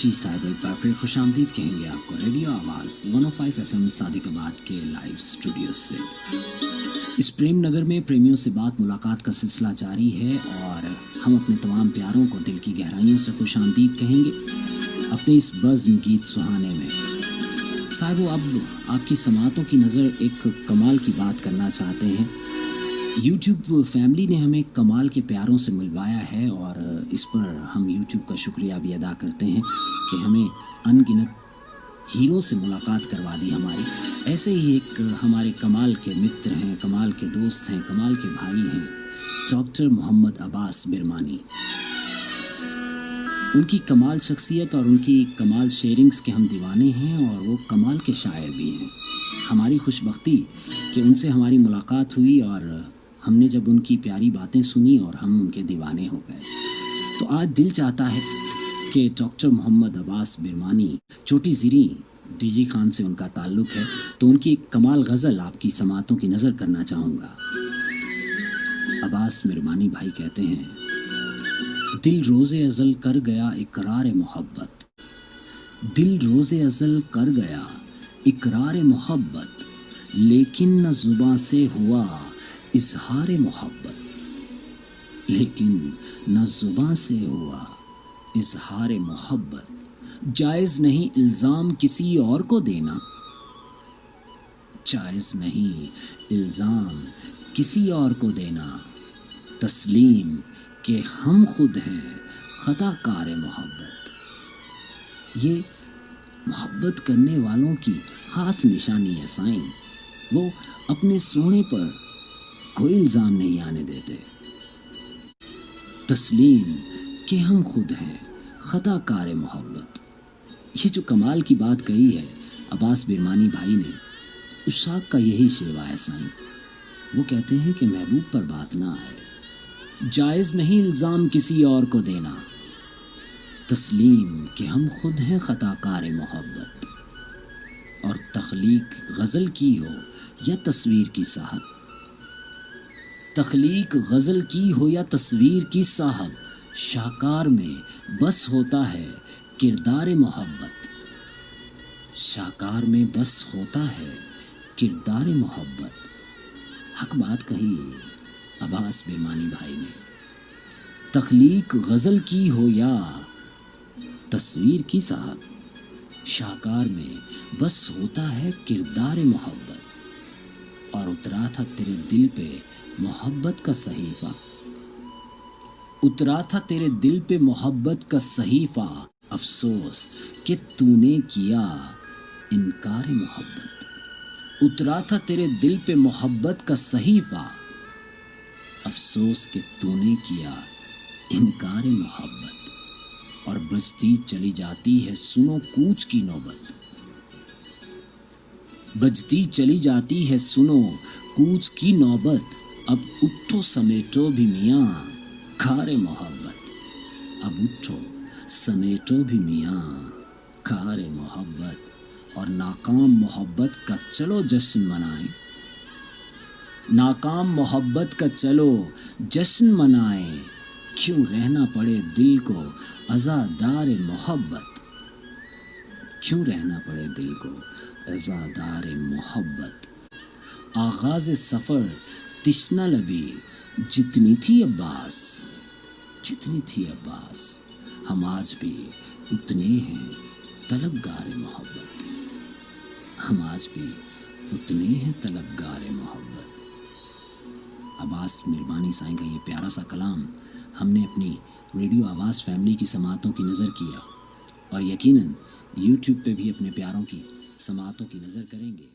जी साहिब, एक बार फिर खुशामदीद कहेंगे आपको रेडियो आवाज़ 105 FM सादिकाबाद के लाइव स्टूडियो से। इस प्रेम नगर में प्रेमियों से बात मुलाकात का सिलसिला जारी है और हम अपने तमाम प्यारों को दिल की गहराइयों से खुशामदीद कहेंगे अपने इस बज़्म गीत सुहाने में। साहिबो, अब आपकी समातों की नज़र एक कमाल की बात करना चाहते हैं। यूट्यूब फैमिली ने हमें कमाल के प्यारों से मिलवाया है और इस पर हम यूट्यूब का शुक्रिया भी अदा करते हैं कि हमें अनगिनत हीरो से मुलाकात करवा दी हमारी। ऐसे ही एक हमारे कमाल के मित्र हैं, कमाल के दोस्त हैं, कमाल के भाई हैं, डॉक्टर मोहम्मद अब्बास बिरमानी। उनकी कमाल शख्सियत और उनकी कमाल शेयरिंग्स के हम दीवाने हैं और वो कमाल के शायर भी हैं। हमारी खुशबख्ती कि उनसे हमारी मुलाकात हुई और हमने जब उनकी प्यारी बातें सुनी और हम उनके दीवाने हो गए। तो आज दिल चाहता है कि डॉक्टर मोहम्मद अब्बास बिरमानी, छोटी ज़िरी डीजी खान से उनका ताल्लुक़ है, तो उनकी एक कमाल गज़ल आपकी समातों की नज़र करना चाहूँगा। अब्बास बिरमानी भाई कहते हैं, दिल रोज़े अज़ल कर गया इकरार मोहब्बत, दिल रोज़े अज़ल कर गया इकरार मोहब्बत, लेकिन न ज़ुबां से हुआ इज़हार मोहब्बत, लेकिन न ज़ुबां से हुआ इज़हार मोहब्बत। जायज़ नहीं इल्ज़ाम किसी और को देना, जायज़ नहीं इल्ज़ाम किसी और को देना, तस्लीम कि हम खुद हैं ख़ताकार मोहब्बत। ये मोहब्बत करने वालों की ख़ास निशानी है साईं। वो अपने सोने पर कोई इल्ज़ाम नहीं आने देते। तस्लीम कि हम खुद हैं ख़ताकार मोहब्बत। ये जो कमाल की बात कही है अब्बास बिरमानी भाई ने, उस शाख का यही शेवा है साईं। वो कहते हैं कि महबूब पर बात ना आए, जायज़ नहीं इल्ज़ाम किसी और को देना, तस्लीम कि हम खुद हैं ख़ताकार मोहब्बत। और तख्लीक गज़ल की हो या तस्वीर की साहब, तख्लीक गज़ल की हो या तस्वीर की साहब, शाकार में बस होता है किरदार मोहब्बत, शाकार में बस होता है किरदार मोहब्बत। हक बात कही अब्बास बिरमानी भाई ने। तख्लीक गज़ल की हो या तस्वीर की साहब, शाकार में बस होता है किरदार मोहब्बत। और उतरा था तेरे दिल पे मोहब्बत का सहीफ़ा, उतरा था तेरे दिल पे मोहब्बत का सहीफ़ा, अफसोस कि तूने किया इनकार मोहब्बत। उतरा था तेरे दिल पे मोहब्बत का सहीफ़ा, अफसोस कि तूने किया इनकार मोहब्बत। और बजती चली जाती है सुनो कूच की नौबत, बजती चली जाती है सुनो कूच की नौबत। अब उठो समेटो भी मियाँ खारे मोहब्बत, अब उठो समेटो भी मियाँ खारे मोहब्बत। और नाकाम मोहब्बत का चलो जश्न मनाएं, नाकाम मोहब्बत का चलो जश्न मनाएं, क्यों रहना पड़े दिल को अज़ादार मोहब्बत, क्यों रहना पड़े दिल को अज़ादार मोहब्बत। आगाज़ सफ़र तिश्ना लबी जितनी थी अब्बास, जितनी थी अब्बास, हम आज भी उतने हैं तलबगार मोहब्बत, हम आज भी उतने हैं तलबगार मोहब्बत। अब्बास बिरमानी साईं का ये प्यारा सा कलाम हमने अपनी रेडियो आवाज़ फैमिली की समातों की नज़र किया और यकीनन यूट्यूब पे भी अपने प्यारों की समातों की नज़र करेंगे।